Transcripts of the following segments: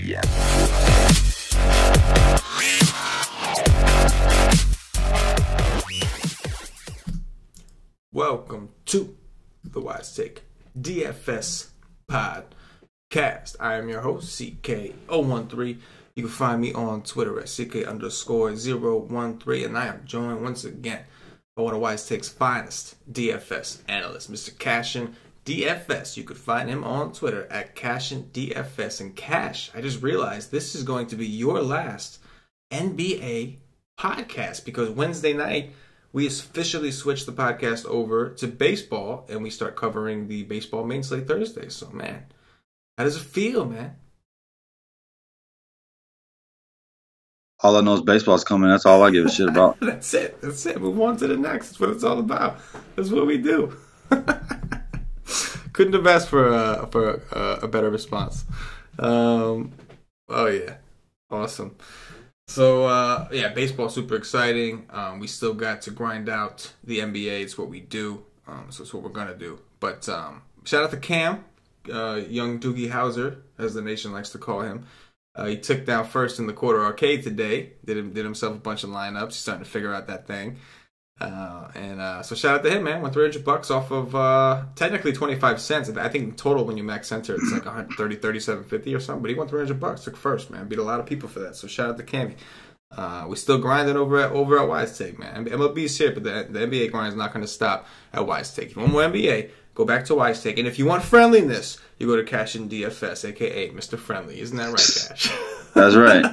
begin. Welcome to the Wise Take DFS podcast. I am your host, CK013. You can find me on Twitter at CK_013, and I am joined once again by one of Wise Take's finest DFS analysts, Mr. CashinDFS. You could find him on Twitter at CashinDFS. And Cash, I just realized this is going to be your last NBA podcast because Wednesday night we officially switched the podcast over to baseball, and we start covering the baseball main slate Thursday. So, man, how does it feel, man? All I know is baseball's coming. That's all I give a shit about. That's it. Move on to the next. That's what it's all about. That's what we do. Couldn't have asked for a better response. Oh, yeah. Awesome. So, baseball super exciting. We still got to grind out the NBA. It's what we do. So it's what we're going to do. But shout out to Cam, young Doogie Howser, as the nation likes to call him. He took down first in the quarter arcade today. Did himself a bunch of lineups. He's starting to figure out that thing. So shout out to him, man. Won $300 off of technically 25 cents. I think in total when you max enter it's like 130, 37.50 or something. But he won $300. Took first, man. Beat a lot of people for that. So shout out to Cammy. We're still grinding over at Wise Take, man. MLB's here, but the NBA grind is not going to stop at Wise Take. If you want more NBA, go back to Wise Take. And if you want friendliness, you go to CashinDFS, a.k.a. Mr. Friendly. Isn't that right, Cash? That's right.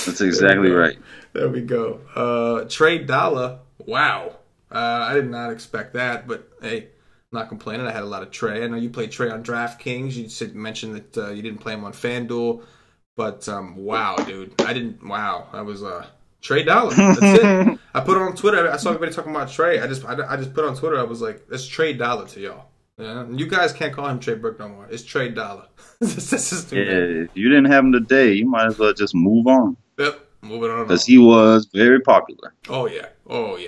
That's exactly right. There we go. Trade Dollar. Wow. I did not expect that, but hey, I'm not complaining. I had a lot of Trey. I know you played Trey on DraftKings. You mentioned that you didn't play him on FanDuel. But, wow, dude. Wow. That was Trey Dollar. That's it. I put it on Twitter. I saw everybody talking about Trey. I just put on Twitter. I was like, that's Trey Dollar to y'all. Yeah? You guys can't call him Trey Burke no more. It's Trey Dollar. This is if you didn't have him today, you might as well just move on. Yep. Moving on. Because he was very popular. Oh, yeah.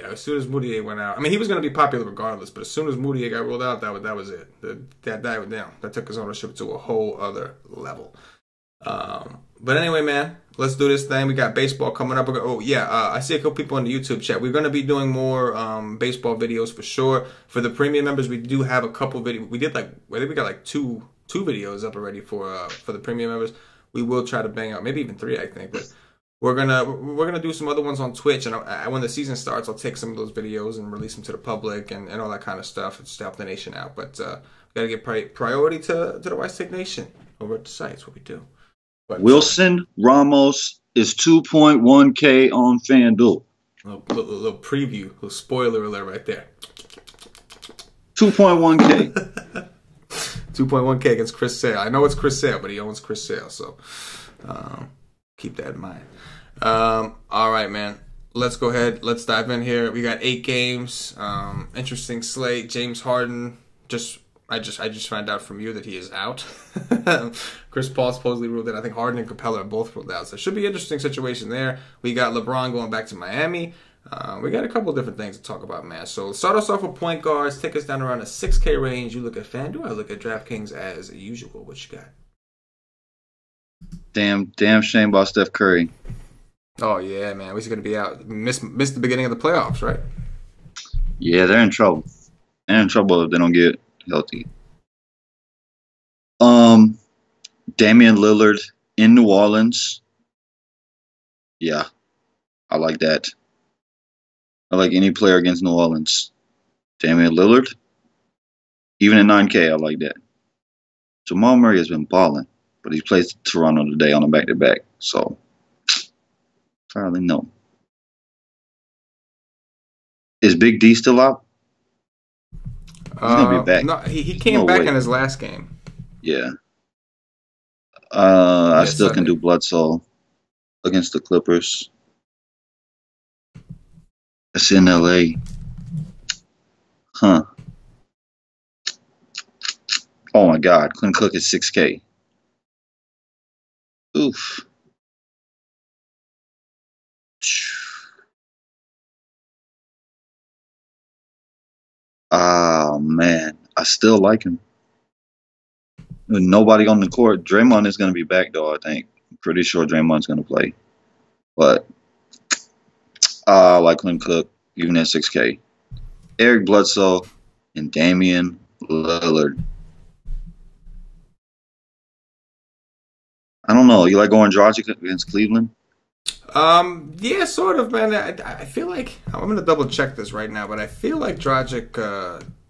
As soon as Moutier went out. I mean, he was going to be popular regardless, but as soon as Moutier got ruled out, that was it. That took his ownership to a whole other level. But anyway, man, let's do this thing. We got baseball coming up. I see a couple people in the YouTube chat. We're going to be doing more baseball videos for sure. For the premium members, we do have a couple videos. We think we got two videos up already for the premium members. We will try to bang out maybe even 3, I think, but we're gonna do some other ones on Twitch, and when the season starts, I'll take some of those videos and release them to the public and all that kind of stuff, just to help the nation out. But we gotta give priority to the Wise Take Nation over at the site. That's what we do. But, Wilson Ramos is 2.1K on FanDuel. Little preview, little spoiler alert right there. 2.1K. 2.1K against Chris Sale. I know it's Chris Sale, but he owns Chris Sale, so keep that in mind. All right, man. Let's go ahead. Let's dive in here. We got 8 games. Interesting slate. James Harden. I just found out from you that he is out. Chris Paul supposedly ruled out. I think Harden and Capella are both ruled out. So it should be an interesting situation there. We got LeBron going back to Miami. We got a couple different things to talk about, man. So start us off with point guards. Take us down around the 6K range. You look at FanDuel. I look at DraftKings as usual. What you got? Damn shame about Steph Curry. Oh, yeah, man. He's going to be out. Missed the beginning of the playoffs, right? Yeah, they're in trouble. They're in trouble if they don't get healthy. Damian Lillard in New Orleans. Yeah, I like that. I like any player against New Orleans. Damian Lillard. Even at 9K, I like that. Jamal Murray has been balling, but he plays Toronto today on a back-to-back. So, probably no. Is Big D still out? He's going to be back. No, he came back in his last game. Yeah. I still can do Bledsoe against the Clippers. It's in LA. Huh. Oh my God. Quinn Cook is 6K. Oof. Ah, man. I still like him. With nobody on the court. Draymond is going to be back, though, I think. I'm pretty sure Draymond's going to play. But I like Quinn Cook, even at 6K. Eric Bledsoe and Damian Lillard. I don't know. You like going Dragic against Cleveland? Yeah, sort of, man. I feel like I'm gonna double check this right now, but I feel like Dragic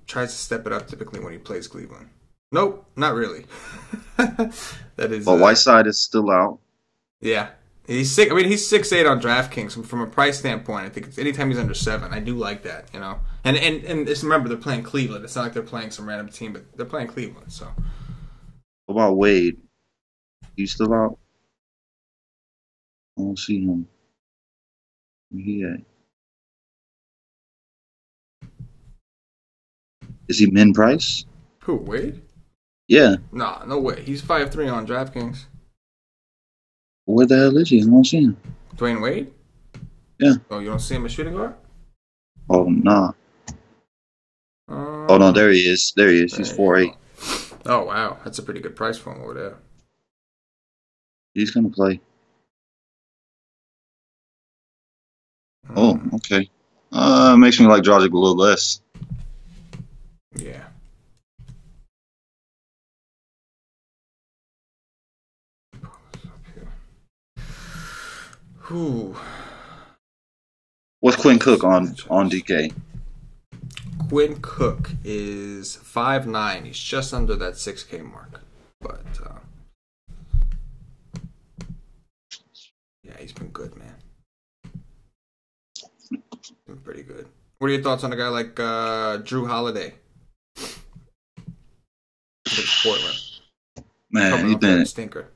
tries to step it up typically when he plays Cleveland. Nope, not really. That is. But Whiteside is still out. Yeah, he's sick. I mean, he's 6'8" on DraftKings. From a price standpoint, I think it's anytime he's under 7, I do like that. You know, and just remember they're playing Cleveland. It's not like they're playing some random team, but they're playing Cleveland. So. What about Wade? He's still out. I don't see him. Where he at? Is he min price? Who, Wade? Yeah. Nah, no way. He's 5'3" on DraftKings. Where the hell is he? I don't see him. Dwayne Wade? Yeah. Oh, you don't see him as shooting guard? Oh, nah. Oh, no, there he is. There he is. He's 4'8". Oh, wow. That's a pretty good price for him over there. He's going to play. Oh, okay. Makes me like Dragic a little less. Yeah. Whew. What's Quinn Cook on DK? Quinn Cook is 5'9". He's just under that 6K mark. But, yeah, he's been good, man. Been pretty good. What are your thoughts on a guy like Drew Holiday? Portland. Man, he's been stinker.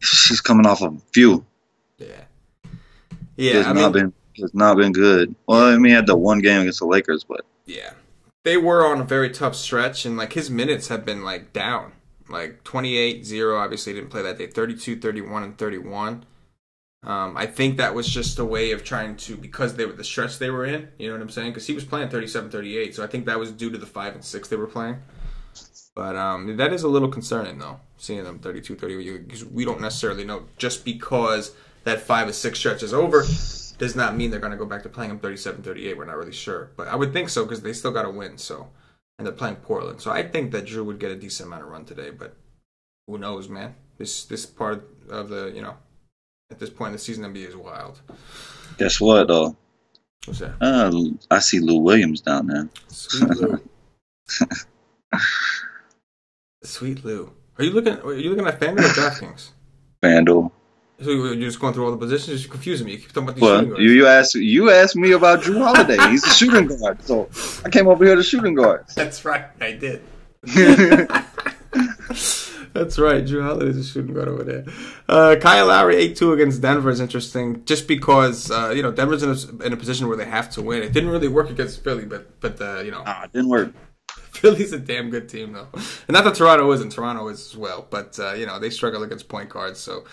He's coming off a few. Yeah. It's not been good. Well, I mean, he had the one game against the Lakers, but yeah, they were on a very tough stretch, and like his minutes have been like down, like 28-0. Obviously, didn't play that day. 32, 31, and 31. I think that was just a way of trying to, because they were the stretch they were in. You know what I'm saying? Because he was playing 37, 38, so I think that was due to the 5 and 6 they were playing. But that is a little concerning, though, seeing them 32, 30. Because we don't necessarily know. Just because that 5 or 6 stretch is over does not mean they're going to go back to playing them 37, 38. We're not really sure. But I would think so, because they still got to win. So, and they're playing Portland. So I think that Drew would get a decent amount of run today. But who knows, man? This part of the, at this point in the season, NBA is wild. Guess what, though? What's that? I see Lou Williams down there. Sweet Lou. Sweet Lou. Are you looking at FanDuel or DraftKings? FanDuel. So you're just going through all the positions? You're confusing me. You keep talking about these shooting guards. You asked me about Drew Holiday. He's a shooting guard, so I came over here to shooting guards. That's right, I did. That's right, Drew Holiday's a shooting guard over there. Kyle Lowry 8-2 against Denver is interesting, just because Denver's in a position where they have to win. It didn't really work against Philly, but it didn't work. Philly's a damn good team, though. And not that Toronto isn't. Toronto is as well. But, they struggle against point guards. So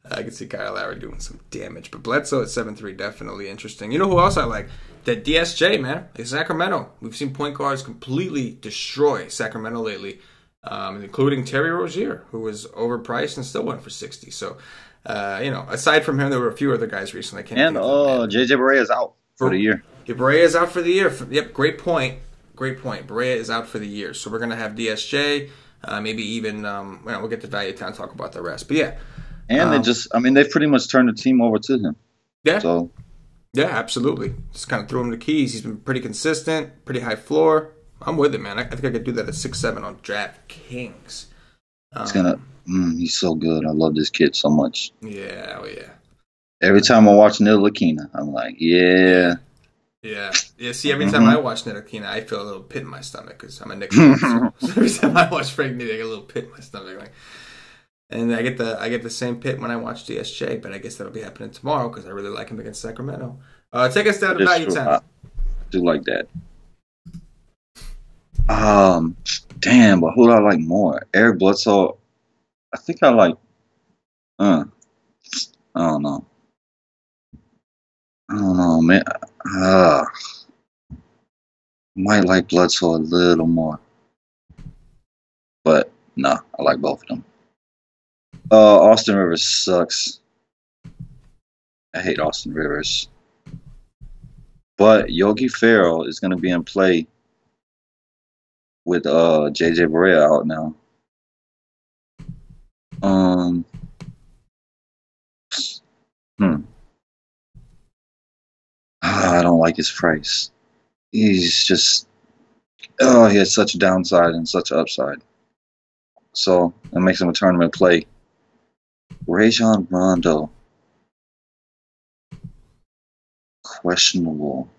I can see Kyle Lowry doing some damage. But Bledsoe at 7-3, definitely interesting. You know who else I like? That DSJ, man. It's Sacramento. We've seen point guards completely destroy Sacramento lately, including Terry Rozier, who was overpriced and still went for 60. So, aside from him, there were a few other guys recently. And JJ Barea is out for the year. Barea is out for the year. Yep, great point. Great point. Barea is out for the year. So we're going to have DSJ, maybe even, we'll get to Value Town and talk about the rest. But yeah. And they've pretty much turned the team over to him. Yeah. So. Yeah, absolutely. Just kind of threw him the keys. He's been pretty consistent, pretty high floor. I'm with it, man. I think I could do that at 6-7 on DraftKings. He's so good. I love this kid so much. Yeah, oh yeah. Every time I watch Ntilikina, I'm like, yeah. Yeah. See, every time I watch Ntilikina, I feel a little pit in my stomach because I'm a Knicks fan. So every time I watch Frank Ntilikina, I get a little pit in my stomach. And I get the same pit when I watch DSJ, but I guess that'll be happening tomorrow because I really like him against Sacramento. Take us down to Value Town. I do like that. Damn, but who do I like more? Eric Bledsoe. I think I like. I don't know. Man. Might like Bledsoe a little more, but Nah, I like both of them. Austin Rivers sucks. I hate Austin Rivers. But Yogi Ferrell is going to be in play with JJ Barea out now. I don't like his price. He's just he has such a downside and such an upside. So that makes him a tournament play. Rajon Rondo. Questionable.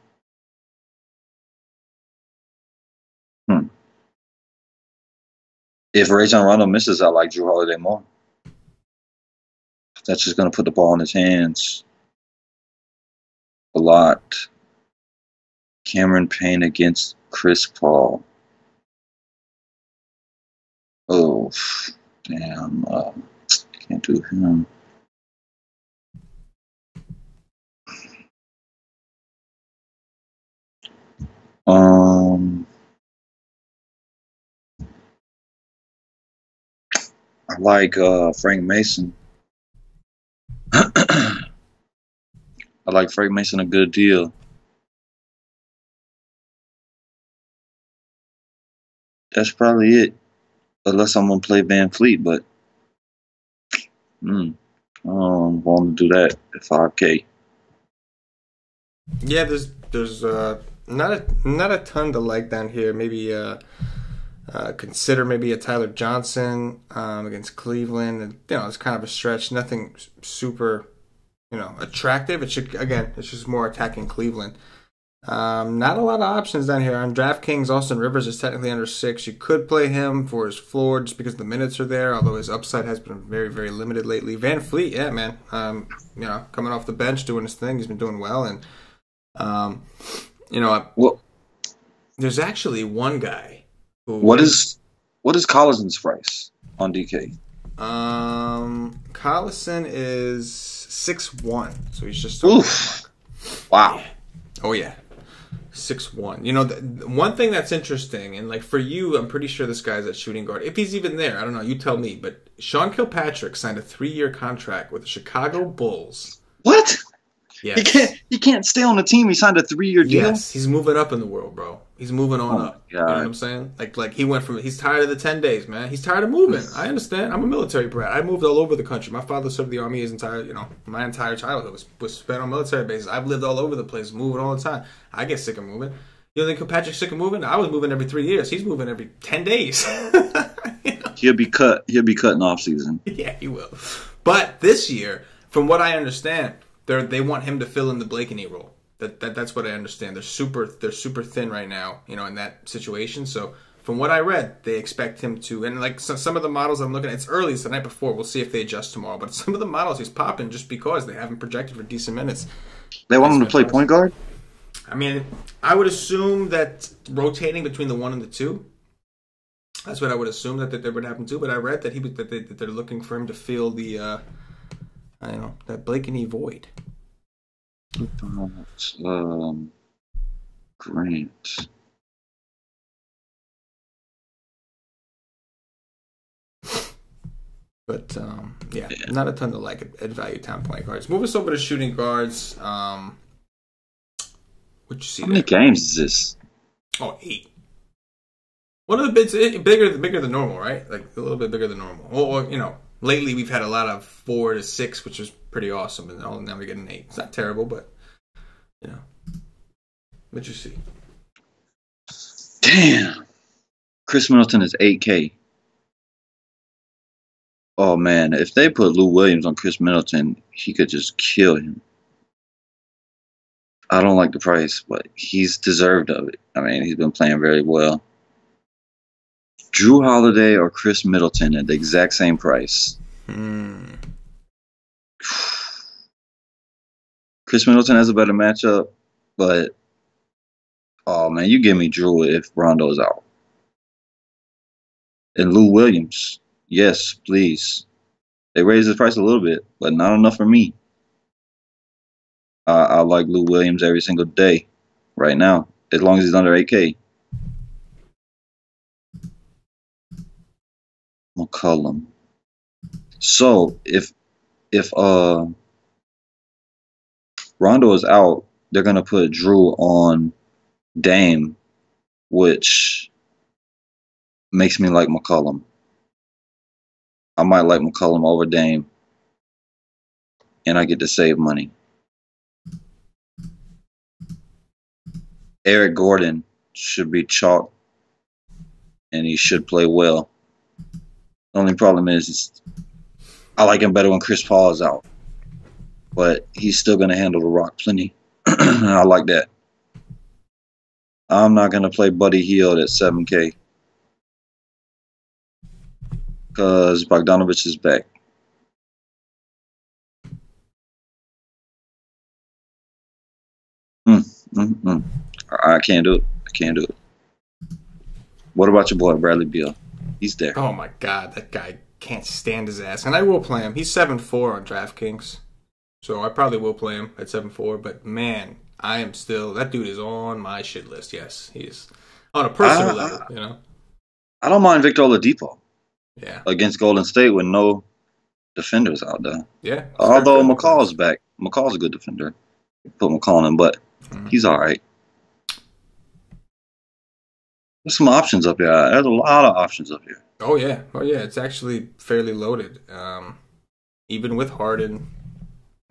If Rajon Rondo misses, I like Drew Holiday more. That's just going to put the ball in his hands a lot. Cameron Payne against Chris Paul. Oh, damn. Can't do him. I like Frank Mason. I like Frank Mason a good deal. That's probably it. Unless I'm gonna play Van Fleet, but I'm willing to do that at 5K. Yeah, there's not a ton to like down here. Maybe consider maybe a Tyler Johnson against Cleveland. And, it's kind of a stretch. Nothing super, attractive. It's just more attacking Cleveland. Not a lot of options down here. On DraftKings, Austin Rivers is technically under 6. You could play him for his floor just because the minutes are there, although his upside has been very, very limited lately. Van Fleet, yeah, man. Coming off the bench, doing his thing. He's been doing well. And, there's actually one guy who... What is Collison's price on DK? Collison is 6'1", so he's just... Oof. Wow. Yeah. Oh, yeah. 6'1". The one thing that's interesting, and like for you, I'm pretty sure this guy's at shooting guard. If he's even there, I don't know. You tell me. But Sean Kilpatrick signed a 3-year contract with the Chicago Bulls. What? Yes. He can't stay on the team. He signed a 3-year deal. Yes, he's moving up in the world, bro. He's moving on up. God. You know what I'm saying? Like he went from. He's tired of the 10 days, man. He's tired of moving. I understand. I'm a military brat. I moved all over the country. My father served the army his entire, my entire childhood was spent on military bases. I've lived all over the place, moving all the time. I get sick of moving. You don't think Kilpatrick's sick of moving? I was moving every 3 years. He's moving every 10 days. He'll be cut. He'll be cut in off season. Yeah, he will. But this year, from what I understand, they want him to fill in the Blakeney role. That's what I understand. They're super thin right now, in that situation. So from what I read, they expect him to, and like some of the models I'm looking at, it's early, it's the night before. We'll see if they adjust tomorrow. But some of the models he's popping just because they haven't projected for decent minutes. They want him to play point guard? I mean, I would assume that rotating between the 1 and the 2. That's what I would assume that would happen too. But I read that they're looking for him to fill the, that Blakeney void. Grant. But not a ton to like at value time point guards. Move us over to shooting guards. What you see? How many games is this? Oh, 8. One of the bits bigger than normal, right? Like a little bit bigger than normal. Or lately we've had a lot of 4 to 6, which is pretty awesome, and now we get an 8. It's not terrible, but what you see? Damn. Chris Middleton is 8K. Oh man, if they put Lou Williams on Chris Middleton, he could just kill him. I don't like the price, but he's deserved of it. I mean, he's been playing very well. Drew Holiday or Chris Middleton at the exact same price. Chris Middleton has a better matchup, but oh man, you give me Drew if Rondo's out. And Lou Williams, yes, please. They raised his price a little bit, but not enough for me. I like Lou Williams every single day right now, as long as he's under 8K. McCollum. So if Rondo is out, they're gonna put Drew on Dame, which makes me like McCollum. I might like McCollum over Dame, and I get to save money. Eric Gordon should be chalk, and he should play well. The only problem is I like him better when Chris Paul is out, but he's still going to handle the rock plenty. I like that. I'm not going to play Buddy Hield at 7K because Bogdanovich is back. I can't do it. What about your boy Bradley Beal? He's there. Oh my God, that guy can't stand his ass. And I will play him. He's 7-4 on DraftKings, so I probably will play him at 7-4. But man, I am still, that dude is on my shit list. Yes, he's on a personal level. You know, I don't mind Victor Oladipo. Yeah, against Golden State with no defenders out there. Yeah, although McCall's back. McCall's a good defender. Put McCall in him, but he's all right. There's some options up here. There's a lot of options up here. Oh yeah. It's actually fairly loaded. Even with Harden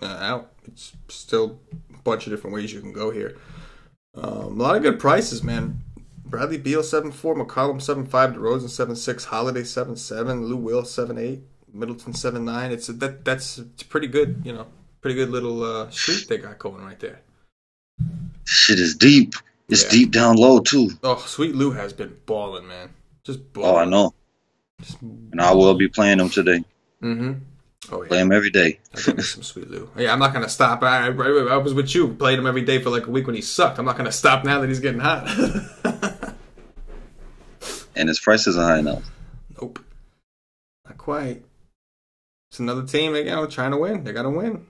out, it's still a bunch of different ways you can go here. A lot of good prices, man. Bradley Beal 7-4, McCollum 7-5, DeRozan 7-6, Holiday 7-7, Lou Will 7-8, Middleton 7-9. That's pretty good, pretty good little streak they got going right there. Shit is deep. It's deep down low too. Oh, Sweet Lou has been balling, man. Just balling. Oh, I know. And I will be playing him today. Mm-hmm. Oh yeah. Play him every day. I give me some Sweet Lou. Yeah, I'm not gonna stop. I was with you, played him every day for like a week when he sucked. I'm not gonna stop now that he's getting hot. And his price isn't high enough. Nope. Not quite. It's another team, trying to win. They gotta win.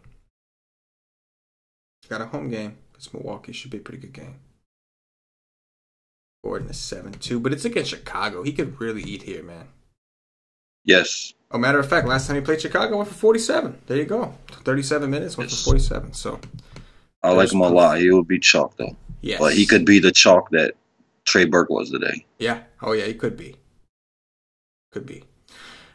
Got a home game. It's Milwaukee. Should be a pretty good game. Gordon is 7-2, but it's against Chicago. He could really eat here, man. Yes. Oh, matter of fact, last time he played Chicago, went for 47. There you go. 37 minutes, went for 47. So I like him a lot. He will be chalk, though. Yes. But he could be the chalk that Trey Burke was today. Yeah. Oh, yeah, he could be. Could be.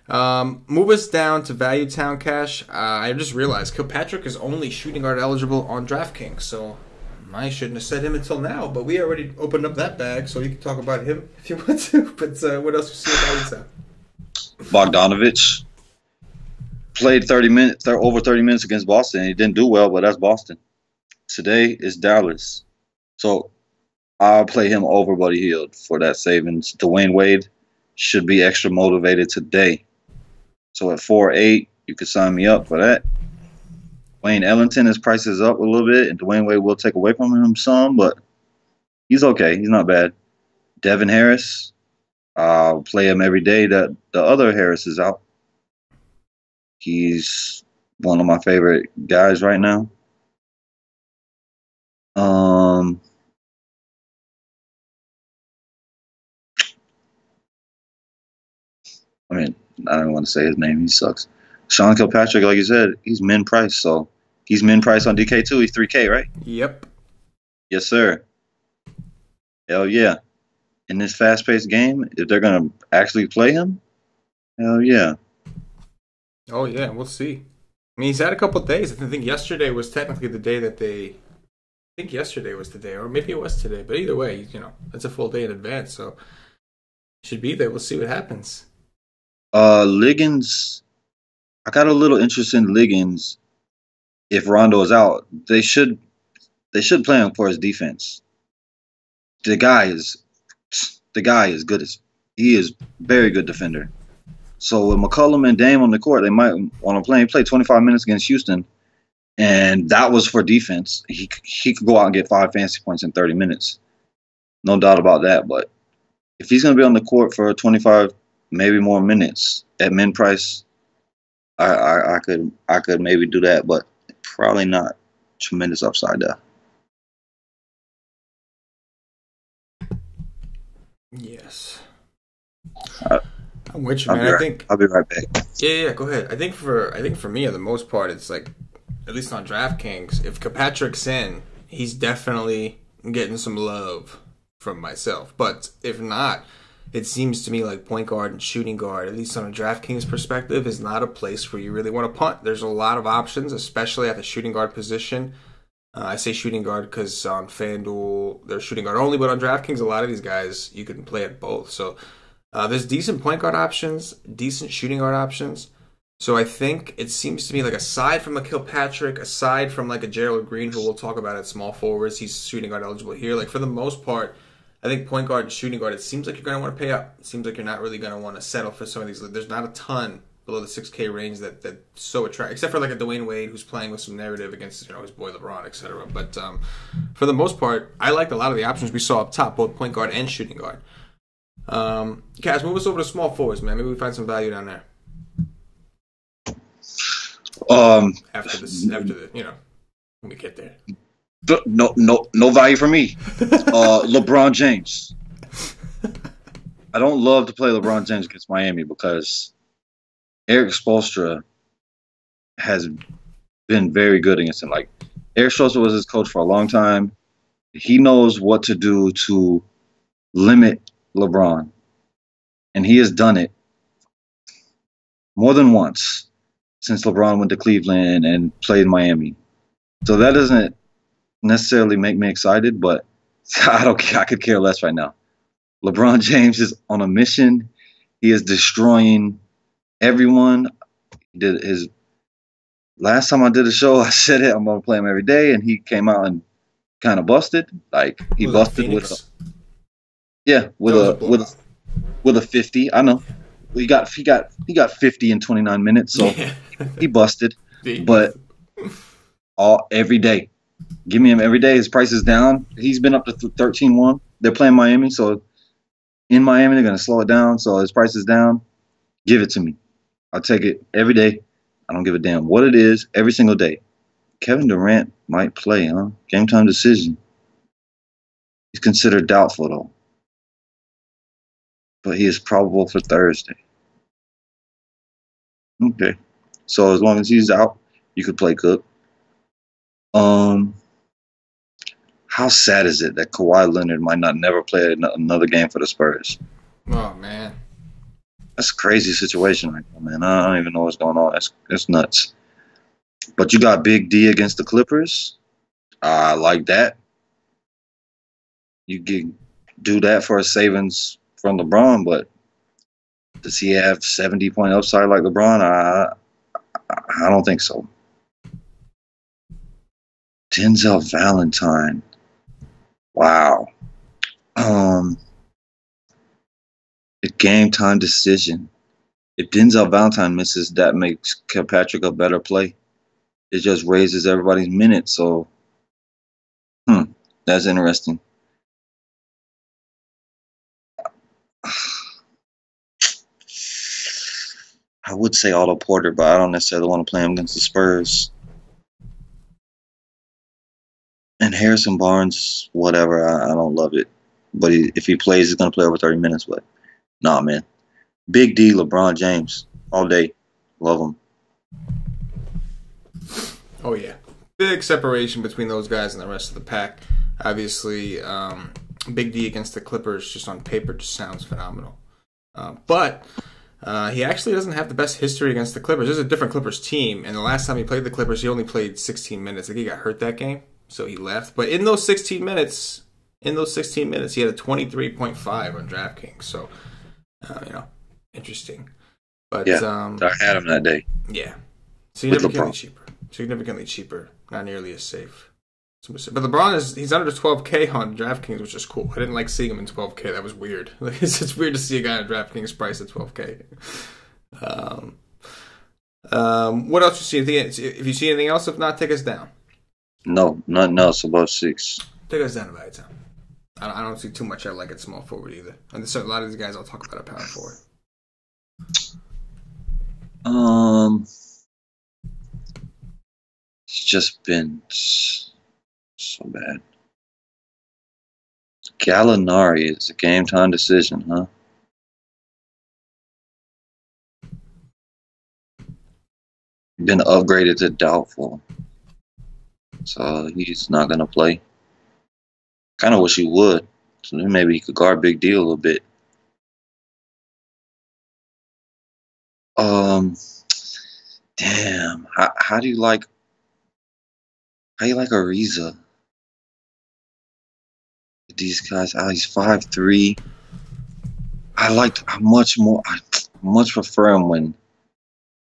Move us down to Value Town Cash. I just realized Kilpatrick is only shooting guard eligible on DraftKings, so I shouldn't have said him until now, but we already opened up that bag, so you can talk about him if you want to. But what else you see in Value Town? Bogdanovich played over 30 minutes against Boston. He didn't do well, but that's Boston. Today is Dallas. So I'll play him over Buddy Hield for that savings. Dwayne Wade should be extra motivated today. So at 4.8, you could sign me up for that. Wayne Ellington, his price is up a little bit, and Dwayne Wade will take away from him some, but he's okay. He's not bad. Devin Harris, I'll play him every day. The other Harris is out. He's one of my favorite guys right now. I don't want to say his name. He sucks. Sean Kilpatrick, like you said, he's min price, so he's min price on DK2. He's 3K, right? Yep. Yes, sir. Hell yeah. In this fast-paced game, if they're going to actually play him, hell yeah. Oh, yeah, we'll see. I mean, he's had a couple of days. I think yesterday was technically the day that they... I think yesterday was the day, or maybe it was today. But either way, it's a full day in advance, so should be there. We'll see what happens. Liggins, I got a little interest in Liggins. If Rondo is out, they should play him for his defense. The guy is good. He is very good defender. So with McCollum and Dame on the court, they might want to play. He played 25 minutes against Houston, and that was for defense. He could go out and get 5 fantasy points in 30 minutes. No doubt about that. But if he's going to be on the court for 25, maybe more minutes at min price, I could maybe do that, but probably not tremendous upside there. Yes. I'm with you, man. I think I'll be right back. yeah, go ahead. I think for me, for the most part, it's like at least on DraftKings, if Kirkpatrick's in, he's definitely getting some love from myself. But if not, it seems to me like point guard and shooting guard, at least on a DraftKings perspective, is not a place where you really want to punt. There's a lot of options, especially at the shooting guard position. I say shooting guard because on FanDuel, they're shooting guard only, but on DraftKings, a lot of these guys, you can play at both. So there's decent point guard options, decent shooting guard options. So I think it seems to me like aside from a Kilpatrick, aside from like a Gerald Green, who we'll talk about at small forwards, he's shooting guard eligible here. Like for the most part, I think point guard and shooting guard, it seems like you're going to want to pay up. It seems like you're not really going to want to settle for some of these. There's not a ton below the 6K range that so attract, except for like a Dwayne Wade who's playing with some narrative against his boy LeBron, etc. But for the most part, I liked a lot of the options we saw up top, both point guard and shooting guard. Kaz, move us over to small forwards, man. Maybe we find some value down there. After the when we get there. No value for me. LeBron James. I don't love to play LeBron James against Miami because Eric Spoelstra has been very good against him. Like Eric Spoelstra was his coach for a long time. He knows what to do to limit LeBron, and he has done it more than once since LeBron went to Cleveland and played in Miami. So that doesn't necessarily make me excited, but I don't care. I could care less right now. LeBron James is on a mission. He is destroying everyone. He did his last time I did a show, I said it, I'm gonna play him every day, and he came out and kind of busted. Like he busted with a 50. I know. He got 50 in 29 minutes, so he busted. But every day. Give me him every day. His price is down. He's been up to 13-1. They're playing Miami, so in Miami they're gonna slow it down. So his price is down. Give it to me. I'll take it every day. I don't give a damn what it is. Every single day. Kevin Durant might play, huh? Game time decision. He's considered doubtful though, but he is probable for Thursday. Okay, so as long as he's out, you could play Cook. How sad is it that Kawhi Leonard might not never play another game for the Spurs? Oh man, that's a crazy situation right now, man. I don't even know what's going on. That's nuts. But you got Big D against the Clippers. I like that. You can do that for a savings from LeBron, but does he have 70-point upside like LeBron? I don't think so. Denzel Valentine. Wow. A game time decision. If Denzel Valentine misses, that makes Kilpatrick a better play. It just raises everybody's minutes. So, that's interesting. I would say Otto Porter, but I don't necessarily want to play him against the Spurs. And Harrison Barnes, whatever, I don't love it. But if he plays, he's going to play over 30 minutes. But, nah, man. Big D, LeBron James, all day. Love him. Oh, yeah. Big separation between those guys and the rest of the pack. Obviously, Big D against the Clippers, just on paper, just sounds phenomenal. But he actually doesn't have the best history against the Clippers. There's a different Clippers team, and the last time he played the Clippers, he only played 16 minutes. I think he got hurt that game, so he left. But in those 16 minutes, he had a 23.5 on DraftKings. So, interesting. But yeah, I had him that day. Yeah, significantly cheaper, not nearly as safe. But LeBron he's under 12K on DraftKings, which is cool. I didn't like seeing him in 12K. That was weird. It's weird to see a guy on DraftKings price at 12K. What else you see? If you see anything else, if not, take us down. No, nothing else above 6. Take us down about it. I don't see too much I like at small forward either. And there's a lot of these guys I'll talk about at power forward. It's just been so bad. Gallinari is a game time decision, huh? been upgraded to doubtful, so he's not gonna play. Kind of wish he would, so then maybe he could guard Big D a little bit. Um, damn. How do you like Ariza? These guys, he's 5'3". I much prefer him when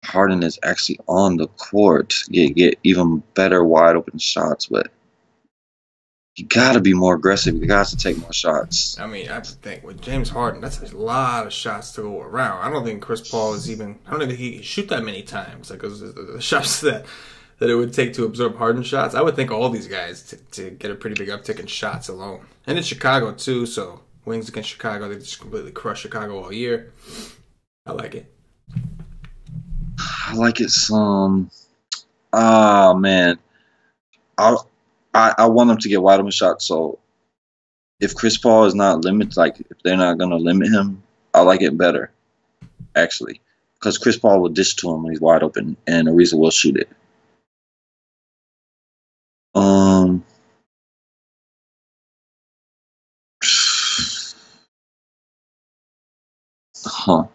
Harden is actually on the court. Get even better wide open shots, but you gotta be more aggressive. You got to take more shots. I mean, I think with James Harden, that's a lot of shots to go around. I don't think Chris Paul is even. I don't think he can shoot that many times. Like the shots that it would take to absorb Harden shots. I would think all these guys to get a pretty big uptick in shots alone. And in Chicago too. So Wings against Chicago, they just completely crush Chicago all year. I like it. I like it some. Ah, man. I want him to get wide open shots. So if Chris Paul is not limited, like if they're not going to limit him, I like it better, actually. Because Chris Paul will dish to him when he's wide open, and Ariza will shoot it. Huh.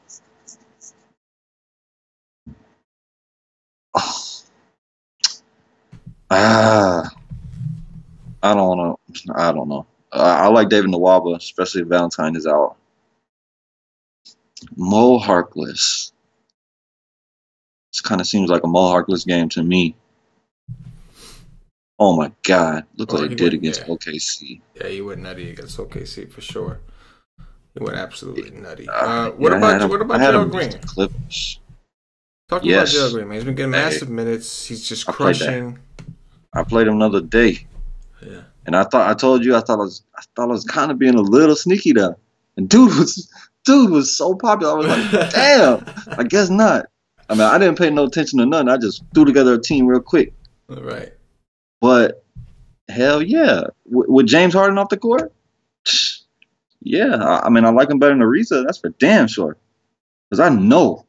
Ah. I don't know. I don't know. I like David Nwaba, especially if Valentine is out. Mo Harkless. This kind of seems like a Mo Harkless game to me. Oh my God! Look what he did against OKC. Yeah, he went nutty against OKC for sure. He went absolutely nutty. What about Gerald Green? Clippers. Talk about Gerald Green, man. He's been getting massive minutes. He's just crushing. I played him another day. Yeah. And I told you I thought I was kind of being a little sneaky there. And dude was so popular. I was like, damn, I guess not. I mean, I didn't pay no attention to nothing. I just threw together a team real quick. All right. But hell yeah, with James Harden off the court, yeah. I mean, I like him better than Ariza. That's for damn sure. Because I know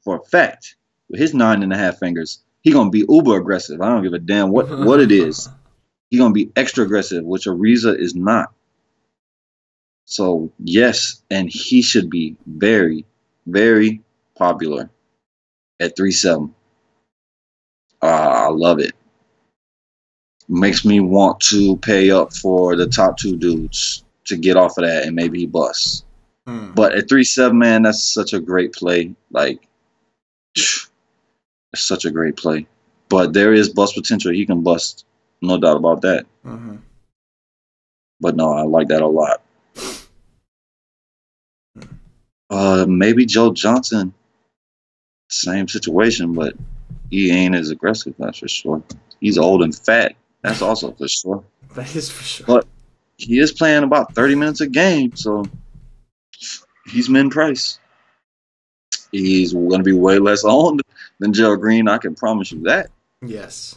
for a fact with his 9.5 fingers, he gonna be uber aggressive. I don't give a damn what it is. He's going to be extra aggressive, which Ariza is not. So, yes, and he should be very, very popular at 3-7. I love it. Makes me want to pay up for the top two dudes to get off of that, and maybe he busts. But at 3-7, man, that's such a great play. Like, it's such a great play. But there is bust potential. He can bust. No doubt about that. Mm-hmm. But no, I like that a lot. Maybe Joe Johnson. Same situation, but he ain't as aggressive, that's for sure. He's old and fat. That's also for sure. That is for sure. But he is playing about 30 minutes a game, so he's min price. He's going to be way less owned than Gerald Green. I can promise you that. Yes.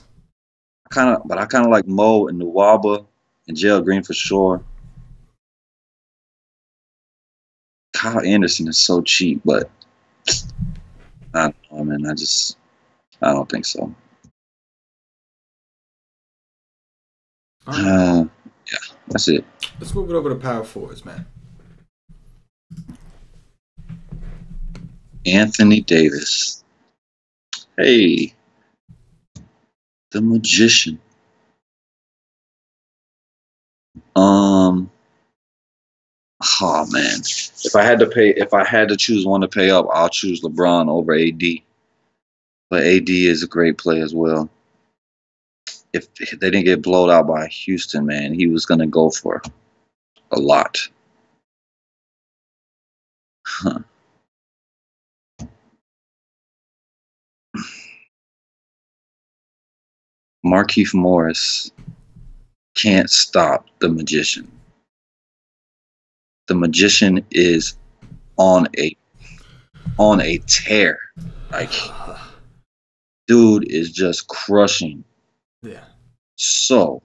I kind of like Mo and Nwaba and Gerald Green for sure. Kyle Anderson is so cheap, but I don't know, man. I don't think so. Yeah, that's it. Let's move it over to power forwards, man. Anthony Davis. Hey. The Magician. Oh man. If I had to choose one to pay up, I'll choose LeBron over AD. But AD is a great play as well. If they didn't get blown out by Houston, man, he was gonna go for a lot. Huh. Markieff Morris can't stop the Magician. The Magician is on a tear. Like, dude is just crushing. Yeah. So,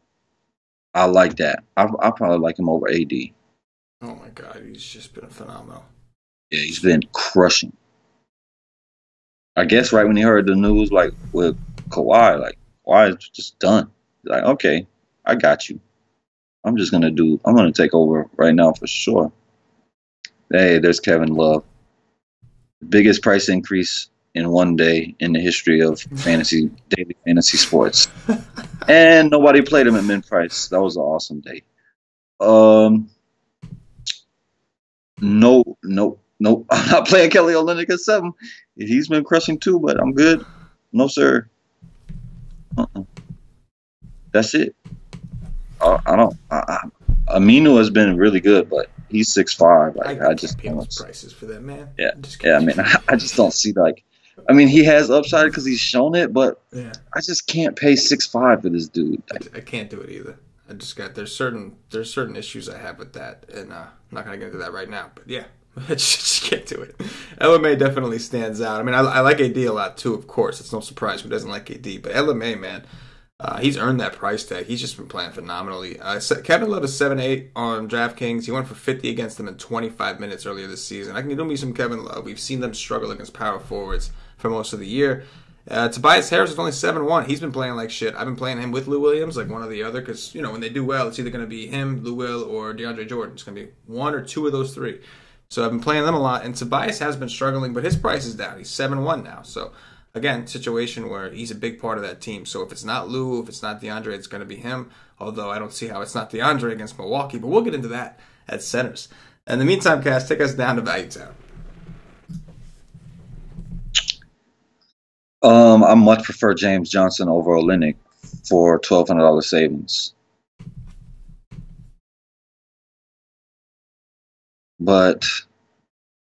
I like that. I probably like him over AD. Oh my God, he's just been phenomenal. Yeah, he's been crushing. I guess right when he heard the news, like with Kawhi, like Kawhi is just done. Like, okay, I got you. I'm gonna take over right now for sure. Hey, there's Kevin Love. Biggest price increase in one day in the history of daily fantasy sports. And nobody played him at min price. That was an awesome day. Um, no. I'm not playing Kelly Olynyk at 7. He's been crushing too, but I'm good. No, sir. Uh-uh. That's it. I don't. Aminu has been really good, but he's 6'5". Like I just pay those prices for that man. Yeah. I mean, I just don't see like. I mean, he has upside because he's shown it, but yeah. I just can't pay 6'5" for this dude. I can't do it either. There's certain issues I have with that, and I'm not gonna get into that right now. But yeah, I just can't do it. LMA definitely stands out. I mean, I like AD a lot too. Of course, it's no surprise who doesn't like AD. But LMA, man, he's earned that price tag. He's just been playing phenomenally. Kevin Love is 7-8 on DraftKings. He went for 50 against them in 25 minutes earlier this season. I can do me some Kevin Love. We've seen them struggle against power forwards for most of the year. Tobias Harris is only 7-1. He's been playing like shit. I've been playing him with Lou Williams, like one or the other, because, when they do well, it's either going to be him, Lou Will, or DeAndre Jordan. It's going to be one or two of those three. So I've been playing them a lot, and Tobias has been struggling, but his price is down. He's 7-1 now. So, again, situation where he's a big part of that team. So if it's not Lou, if it's not DeAndre, it's going to be him, although I don't see how it's not DeAndre against Milwaukee, but we'll get into that at centers. In the meantime, Cass, take us down to Value Town. I much prefer James Johnson over Olynyk for $1,200 savings. But,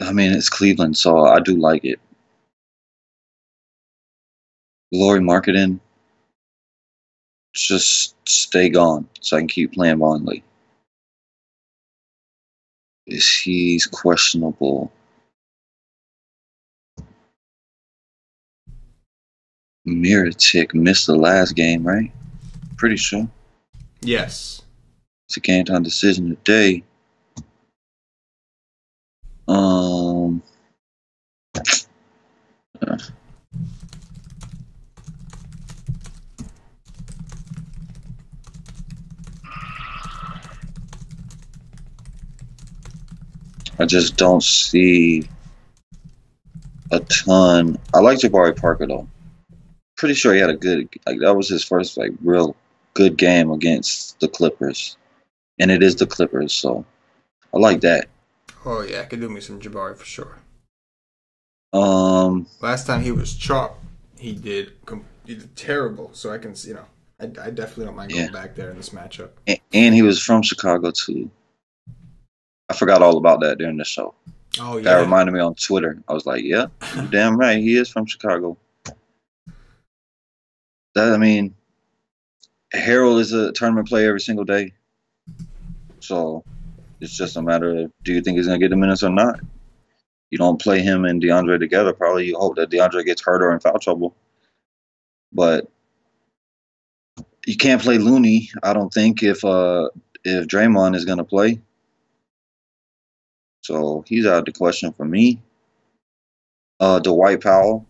I mean, it's Cleveland, so I do like it. Laurie Marketing, just stay gone so I can keep playing Vonley. He's questionable. Miritic missed the last game, right? Pretty sure. Yes. It's a game time decision today. I just don't see a ton. I like Jabari Parker though. Pretty sure he had a good, that was his first real good game against the Clippers, and it is the Clippers, so I like that. Oh yeah, I could do me some Jabari for sure. Last time he was chalk, he did terrible. So I can, I definitely don't mind going back there in this matchup. And he was from Chicago too. I forgot all about that during the show. Oh yeah, that reminded me on Twitter. I was like, yeah, you're damn right, he is from Chicago. I mean, Harold is a tournament player every single day. So it's just a matter of, do you think he's going to get the minutes or not? You don't play him and DeAndre together. Probably you hope that DeAndre gets hurt or in foul trouble. But you can't play Looney, I don't think, if Draymond is going to play. So he's out of the question for me. Dwight Powell.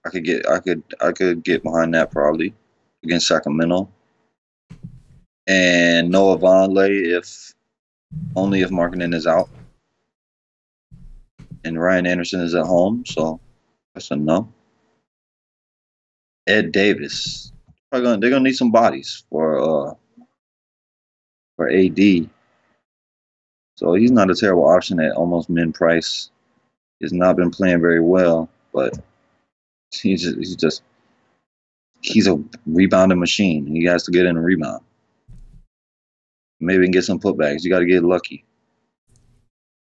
I could get behind that probably against Sacramento. And Noah Vonleh only if Markkanen is out. And Ryan Anderson is at home, so that's a no. Ed Davis. They're gonna need some bodies for AD. So he's not a terrible option at almost min price. He's not been playing very well, but he's a rebounding machine. He has to get in a rebound. Maybe he can get some putbacks. You got to get lucky.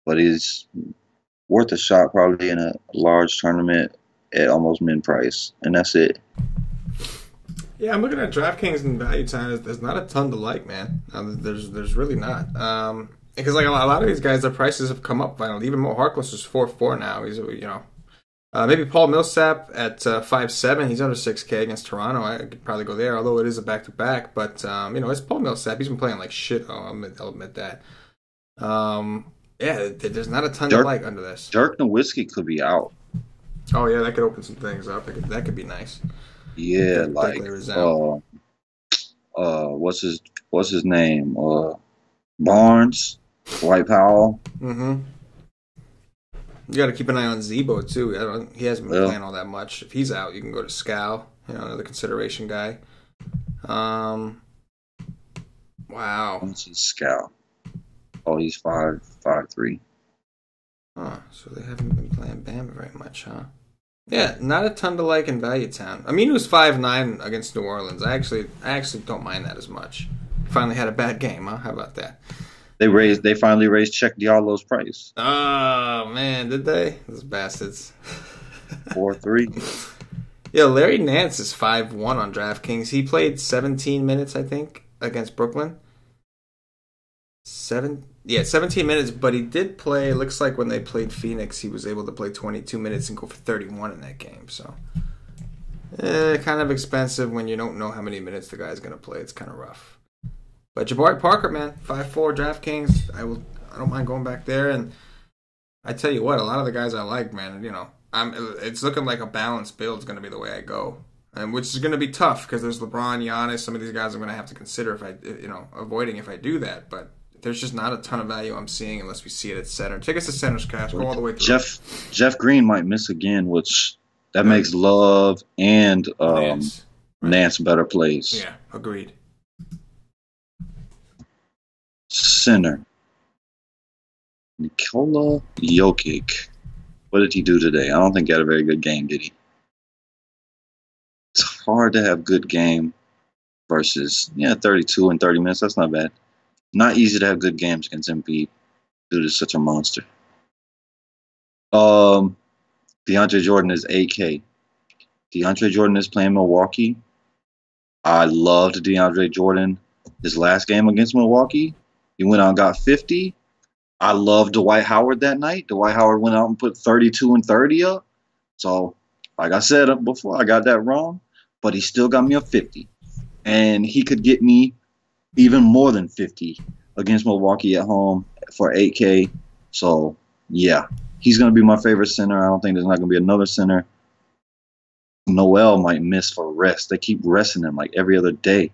But he's worth a shot probably in a large tournament at almost min price, and that's it. Yeah, I'm looking at DraftKings and Value Time. There's not a ton to like, man. There's really not. Because a lot of these guys, their prices have come up finally. Even Mo Harkless is 4-4 now. He's maybe Paul Millsap at 5-7. He's under 6K against Toronto. I could probably go there, although it is a back-to-back. But, it's Paul Millsap. He's been playing like shit. I'll admit that. There's not a ton to like under this. Dirk Nowitzki could be out. Oh yeah, that could open some things up. That could be nice. Yeah, like what's his name? Barnes, Dwight Powell. Mm-hmm. You got to keep an eye on Zebo too. He hasn't been playing all that much. If he's out, you can go to Scal. Another consideration guy. Wow. What's his Scal? Oh, he's 5'3". So they haven't been playing Bam very much, huh? Yeah, not a ton to like in Value Town. I mean, he was 5'9" against New Orleans. I actually don't mind that as much. Finally had a bad game, huh? How about that? They finally raised Check Diallo's price. Oh man, did they? Those bastards. 4-3. Yeah, Larry Nance is 5'1" on DraftKings. He played 17 minutes, I think, against Brooklyn. 17 minutes, but he did play. It looks like when they played Phoenix, he was able to play 22 minutes and go for 31 in that game. So, kind of expensive when you don't know how many minutes the guy's going to play. It's kind of rough. But Jabari Parker, man, 5'4" DraftKings. I don't mind going back there. And I tell you what, a lot of the guys I like, man, it's looking like a balanced build is going to be the way I go. And which is going to be tough because there's LeBron, Giannis, some of these guys I'm going to have to consider avoiding if I do that. But there's just not a ton of value I'm seeing unless we see it at center. Take us to center's cash. Go all the way through. Jeff Green might miss again, which that makes Love and Nance better plays. Yeah, agreed. Center. Nikola Jokic. What did he do today? I don't think he had a very good game, did he? It's hard to have good game versus 32 and 30 minutes. That's not bad. Not easy to have good games against Embiid due to such a monster. DeAndre Jordan is 8K. DeAndre Jordan is playing Milwaukee. I loved DeAndre Jordan his last game against Milwaukee. He went out and got 50. I loved Dwight Howard that night. Dwight Howard went out and put 32 and 30 up. So, like I said before, I got that wrong. But he still got me a 50. And he could get me even more than 50 against Milwaukee at home for 8K. So, yeah, he's going to be my favorite center. I don't think there's not going to be another center. Noel might miss for rest. They keep resting him like every other day.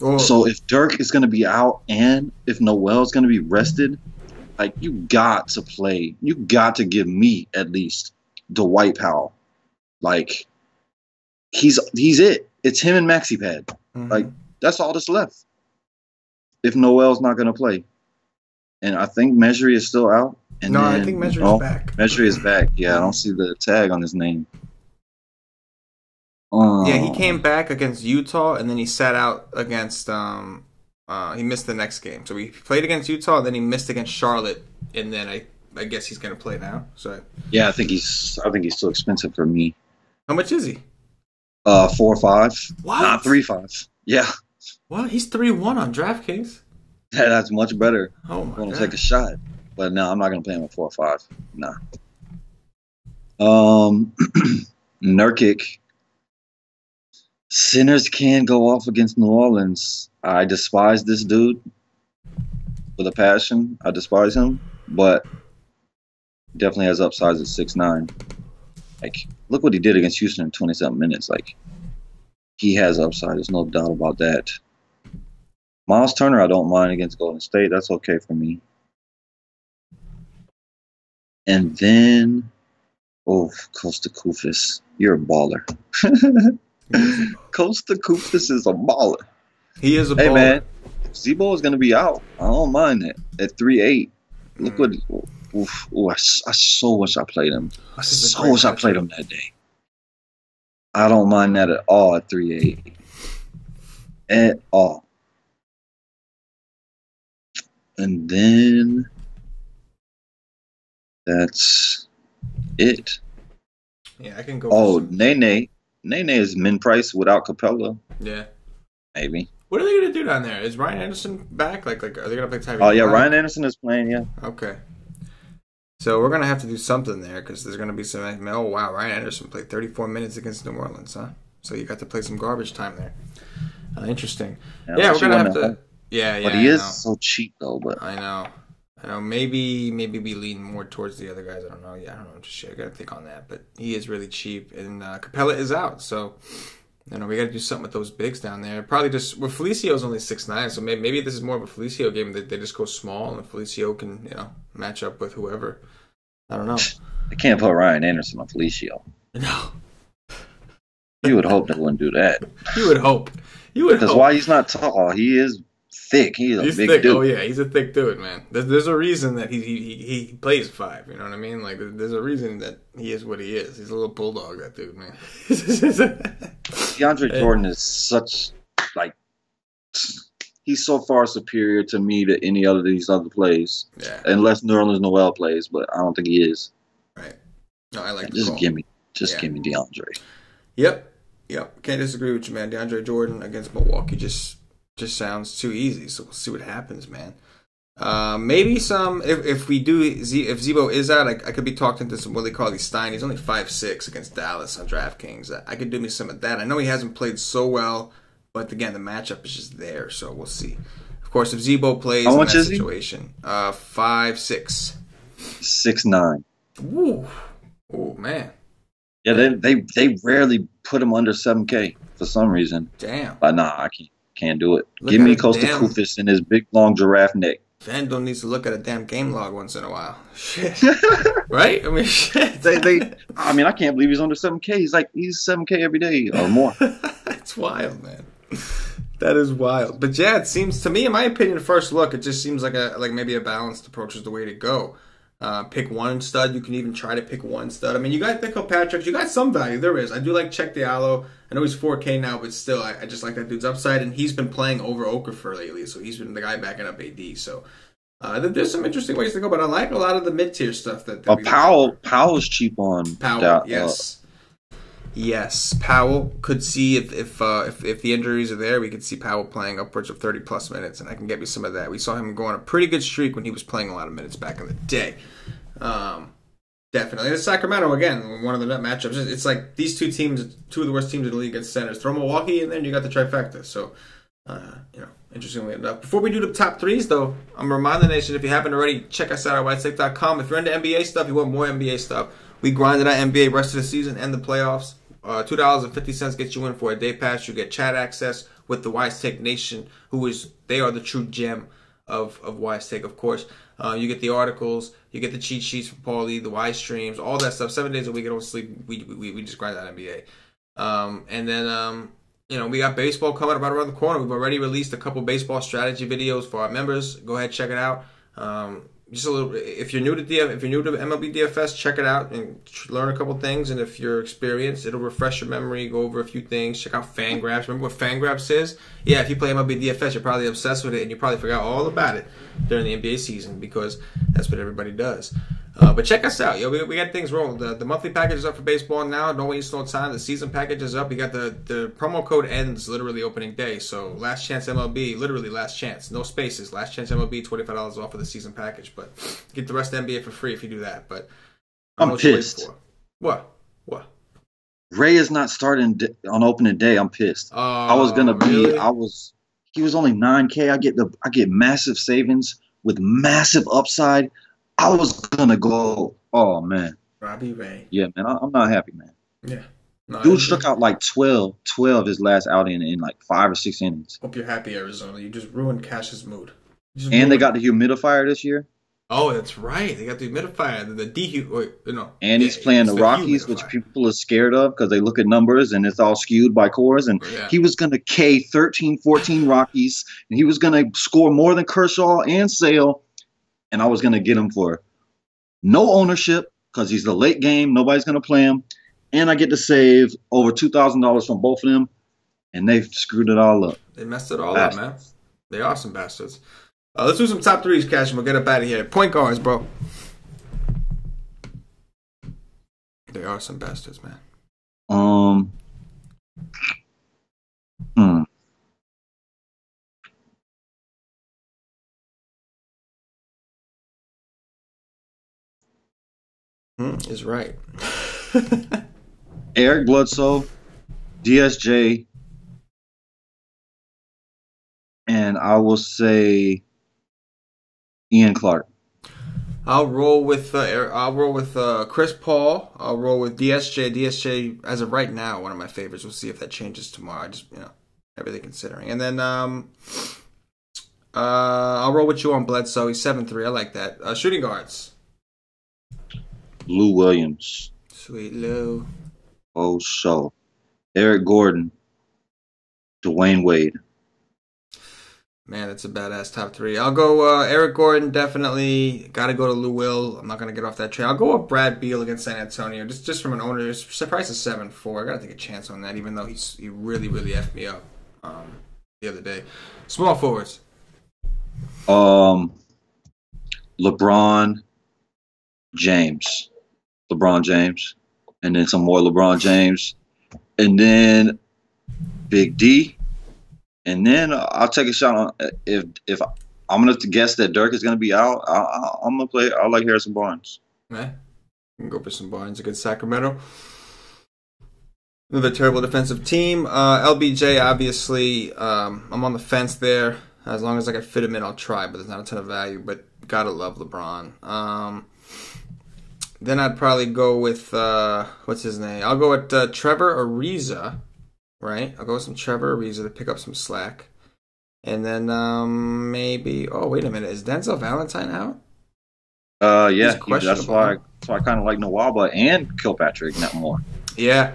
Well, so if Dirk is going to be out and if Noel is going to be rested, like you got to play. You got to give me at least Dwight Powell. Like he's it. It's him and Maxi Pad. Mm-hmm. Like that's all that's left. If Noel's not going to play, and I think Mejri is still out. And I think Mejri is back. Mejri is back. Yeah, I don't see the tag on his name. Yeah, he came back against Utah, and then he sat out against. He missed the next game, so he played against Utah, and then he missed against Charlotte, and then I guess he's gonna play now. So yeah, I think he's too expensive for me. How much is he? 4-5. What? Not 3-5. Yeah. What? He's 3-1 on DraftKings. That's much better. Oh my I'm gonna God. take a shot, but no, I'm not gonna play him at 4-5. Nah. Nurkic. Sinners can go off against New Orleans. I despise this dude with a passion. I despise him, but definitely has upsides at 6'9". Like, look what he did against Houston in 27 minutes. Like, he has upside. There's no doubt about that. Miles Turner, I don't mind against Golden State. That's okay for me. And then, Costa Koufis. You're a baller. Costa Koufis is a baller. He is a baller. Hey, man, Zebo is going to be out. I don't mind it. At 3'8". Look what... I so wish I played him. I so wish I played him that day. I don't mind that at all at 3'8". At all. And then... that's it. Yeah, I can go. Nene. Nene is min price without Capella. Yeah. Maybe. What are they going to do down there? Is Ryan Anderson back? Like, are they going to play Tyrese? Oh, yeah, Ryan Anderson is playing, yeah. Okay. So we're going to have to do something there because there's going to be some... Oh, wow, Ryan Anderson played 34 minutes against New Orleans, huh? So you got to play some garbage time there. Interesting. Yeah, we're going to have to... Yeah. But he is so cheap, though. But I know. Maybe we lean more towards the other guys. I don't know. Yeah, I don't know. Just I got to think on that. But he is really cheap, and Capella is out, so we got to do something with those bigs down there. Probably just Felicio's only 6'9", so maybe this is more of a Felicio game that they just go small, and Felicio can match up with whoever. I don't know. They can't put Ryan Anderson on Felicio. No. You would hope they wouldn't do that. You would hope. Because why he's not tall, he is thick. He's a big thick. dude. Oh yeah, he's a thick dude, man. There's a reason that he plays 5. You know what I mean? Like there's a reason that he is what he is. He's a little bulldog, that dude, man. DeAndre Jordan is such he's so far superior to me to any other of these other plays. Yeah. Unless Nerlens Noel plays, but I don't think he is. Right. No, I like. Just give me DeAndre. Yep. Can't disagree with you, man. DeAndre Jordan against Milwaukee just sounds too easy. So we'll see what happens, man. Maybe some if Zebo is out, I could be talked into some Willie Cauley-Stein. He's only 5'6" against Dallas on DraftKings. I could do me some of that. I know he hasn't played so well, but again, the matchup is just there, so we'll see. Of course, if Zebo plays in that situation, 5'6", 6'9". Ooh, man. Yeah, they rarely put him under 7K for some reason. Damn. But nah, I can't do it. Give me Costa Koufis in his big long giraffe neck. FanDuel needs to look at a damn game log once in a while. Shit. Right? I mean, shit. I can't believe he's under 7K. He's 7K every day or more. It's wild, man. That is wild. But yeah, it seems to me, in my opinion, first look, it just seems like maybe a balanced approach is the way to go. Pick one stud. You can even try to pick one stud. I mean, you got the Kilpatrick. You got some value. There is. I do like Check Diallo. I know he's 4K now, but still, I just like that dude's upside. And he's been playing over Okafor lately, so he's been the guy backing up AD. So there's some interesting ways to go, but I like a lot of the mid-tier stuff. Powell's cheap on Powell. Yes, Powell could see if the injuries are there, we could see Powell playing upwards of 30+ minutes, and I can get me some of that. We saw him go on a pretty good streak when he was playing a lot of minutes back in the day. Definitely. And Sacramento, again, one of the net matchups. It's like these two teams, two of the worst teams in the league against centers. Throw Milwaukee, and then you got the trifecta. So, interestingly enough. Before we do the top threes, though, I'm going to remind the nation, if you haven't already, check us out at whitestick.com. If you're into NBA stuff, you want more NBA stuff, we grinded out NBA rest of the season and the playoffs. $2.50 gets you in for a day pass. You get chat access with the Wise Take Nation, they are the true gem of Wise Take, of course. You get the articles, you get the cheat sheets from Paulie, the Wise streams, all that stuff. 7 days a week, I don't sleep. We just grind out NBA. And then we got baseball coming up right around the corner. We've already released a couple baseball strategy videos for our members. Go ahead, check it out. Just a little. If you're new to MLB DFS, check it out and learn a couple things. And if you're experienced, it'll refresh your memory. Go over a few things. Check out FanGraphs. Remember what FanGraphs is? Yeah, if you play MLB DFS, you're probably obsessed with it, and you probably forgot all about it during the NBA season because that's what everybody does. But check us out, yo. We got things rolling. The monthly package is up for baseball now. Don't waste no time. The season package is up. We got the promo code ends literally opening day. So last chance MLB, literally last chance, no spaces. Last chance MLB, $25 off of the season package. But get the rest of NBA for free if you do that. But I'm pissed. What? Ray is not starting on opening day. I'm pissed. I was gonna be. Really? He was only 9K. I get massive savings with massive upside. I was gonna go. Oh man, Robbie Ray. Yeah, man, I'm not happy, man. Yeah, no, dude struck out like 12 his last outing in like 5 or 6 innings. Hope you're happy, Arizona. You just ruined Cash's mood. And they got the humidifier this year. Oh, that's right. They got the humidifier, the And he's playing the Rockies, which people are scared of because they look at numbers and it's all skewed by cores. And he was gonna K 13-14 Rockies, and he was gonna score more than Kershaw and Sale. And I was going to get him for no ownership because he's the late game. Nobody's going to play him. And I get to save over $2,000 from both of them. And they've screwed it all up. They messed it all up, man. They are some bastards. Let's do some top threes, Cash, and we'll get up out of here. Point guards, bro. They are some bastards, man. Is right. Eric Bledsoe, DSJ, and I will say Ian Clark. I'll roll with Chris Paul. I'll roll with DSJ. DSJ, as of right now, one of my favorites. We'll see if that changes tomorrow. I just everything considering. And then I'll roll with you on Bledsoe. He's 7'3". I like that. Shooting guards. Lou Williams. Sweet Lou. Oh, so Eric Gordon. Dwayne Wade. Man, that's a badass top three. I'll go Eric Gordon, definitely. Got to go to Lou Will. I'm not going to get off that train. I'll go with Brad Beal against San Antonio. Just from an owner's price of 7-4. I got to take a chance on that, even though he really, really effed me up the other day. Small forwards. LeBron James. And then some more LeBron James. And then Big D. And then I'll take a shot on if I'm gonna guess that Dirk is gonna be out. I'm gonna play. I like Harrison Barnes. Yeah, can go for some Barnes against Sacramento. Another terrible defensive team. LBJ, obviously, I'm on the fence there. As long as I can fit him in, I'll try. But there's not a ton of value. But gotta love LeBron. Then I'd probably go with what's his name? I'll go with Trevor Ariza. Right, I'll go with some Trevor Ariza to pick up some slack, and then maybe. Oh, wait a minute, is Denzel Valentine out? Yeah, that's why I kind of like Nwaba and Kilpatrick, not more. Yeah.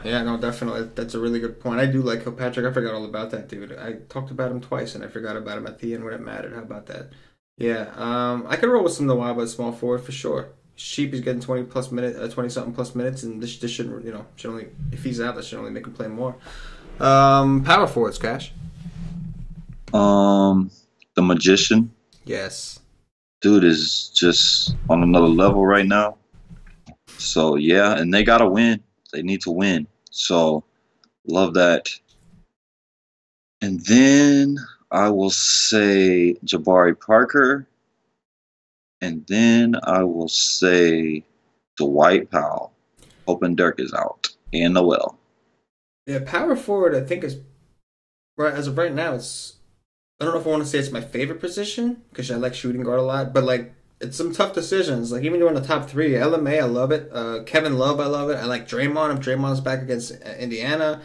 No, definitely, that's a really good point. I do like Kilpatrick. I forgot all about that dude. I talked about him twice, and I forgot about him at the end when it mattered. How about that? Yeah, I could roll with some Nwaba at small forward for sure. Sheep is getting 20 something plus minutes, and this shouldn't, should only, if he's out, that should only make him play more. Power forwards, Cash. The Magician. Yes. Dude is just on another level right now. So yeah, and they gotta win. They need to win. So love that. And then I will say Jabari Parker. And then I will say Dwight Powell, hoping Dirk is out, and Noel. Yeah, power forward, I think, is right as of right now. I don't know if I want to say it's my favorite position because I like shooting guard a lot, but like it's some tough decisions. Like even doing the top three, LMA, I love it. Kevin Love, I love it. I like Draymond. If Draymond's back against Indiana,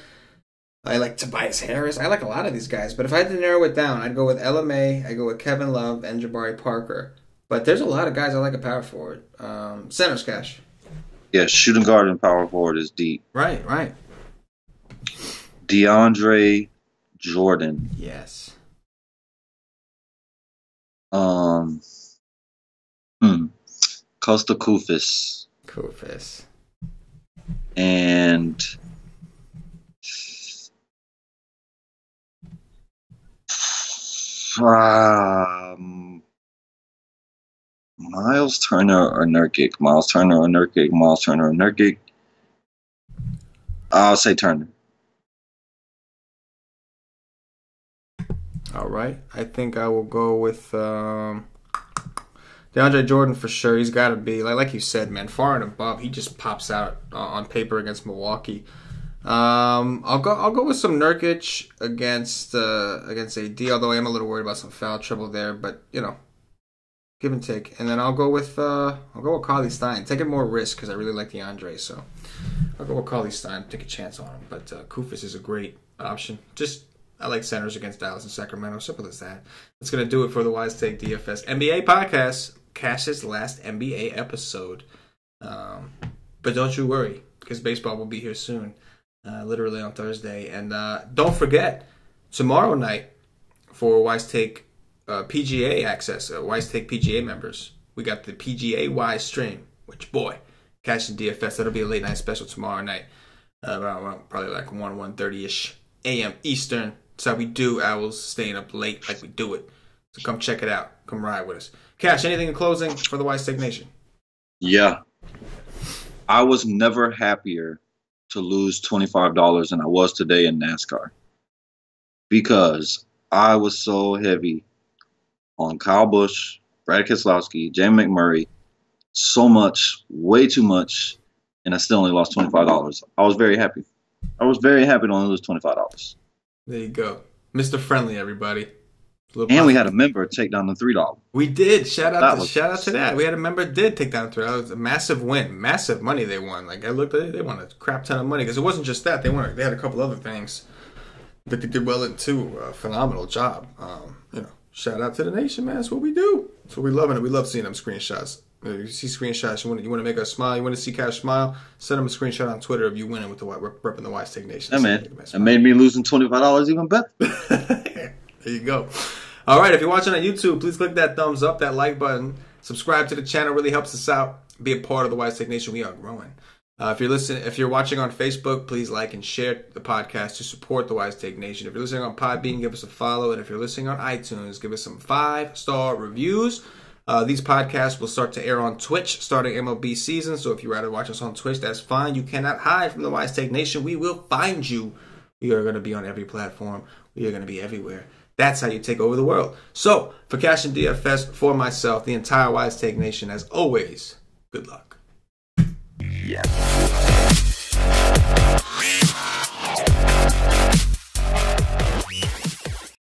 I like Tobias Harris. I like a lot of these guys, but if I had to narrow it down, I'd go with LMA. I go with Kevin Love and Jabari Parker. But there's a lot of guys I like a power forward. Centers, Cash. Yeah, shooting guard and power forward is deep. Right. DeAndre Jordan. Yes. Costa Koufis. And Miles Turner or Nurkic. I'll say Turner. All right. I think I will go with DeAndre Jordan for sure. He's got to be, like you said, man, far and above. He just pops out on paper against Milwaukee. I'll go with some Nurkic against AD, although I am a little worried about some foul trouble there, but give and take. And then I'll go with Cauley Stein. Taking more risk because I really like DeAndre, so I'll go with Cauley Stein. Take a chance on him. But Koufis is a great option. I like centers against Dallas and Sacramento. Simple as that. That's gonna do it for the Wise Take DFS NBA podcast. Cash's last NBA episode. But don't you worry, because baseball will be here soon. Literally on Thursday. And don't forget, tomorrow night for Wise Take PGA access, Wise Take PGA members, we got the PGA Wise stream, which, boy, CashinDFS, that'll be a late night special tomorrow night. Around probably like 1:30-ish a.m. Eastern. That's how we do Owls, staying up late like we do it. So come check it out. Come ride with us. Cash, anything in closing for the Wise Take Nation? Yeah. I was never happier to lose $25 than I was today in NASCAR. Because I was so heavy on Kyle Busch, Brad Keselowski, Jamie McMurray. So much, way too much, and I still only lost $25. I was very happy. I was very happy to only lose $25. There you go. Mr. Friendly, everybody. And we had a member take down the $3. We did. Shout out to that. We had a member did take down $3. That was a massive win, massive money they won. Like I looked at it, they won a crap ton of money because it wasn't just that. They had a couple other things that they did well in too. Phenomenal job. Shout out to the nation, man. That's what we do. That's what we love, and we love seeing them screenshots. You see screenshots, you want to make us smile, you want to see Cash smile, send them a screenshot on Twitter of you winning with the repping the Wise Take Nation. Yeah, man. It made me losing $25 even better. There you go. All right, if you're watching on YouTube, please click that thumbs up, that like button. Subscribe to the channel, really helps us out. Be a part of the Wise Take Nation. We are growing. If you're watching on Facebook, please like and share the podcast to support the Wise Take Nation. If you're listening on Podbean, give us a follow. And if you're listening on iTunes, give us some 5-star reviews. These podcasts will start to air on Twitch starting MLB season. So if you'd rather watch us on Twitch, that's fine. You cannot hide from the Wise Take Nation. We will find you. We are going to be on every platform. We are going to be everywhere. That's how you take over the world. So for CashinDFS, for myself, the entire Wise Take Nation, as always, good luck. Yeah.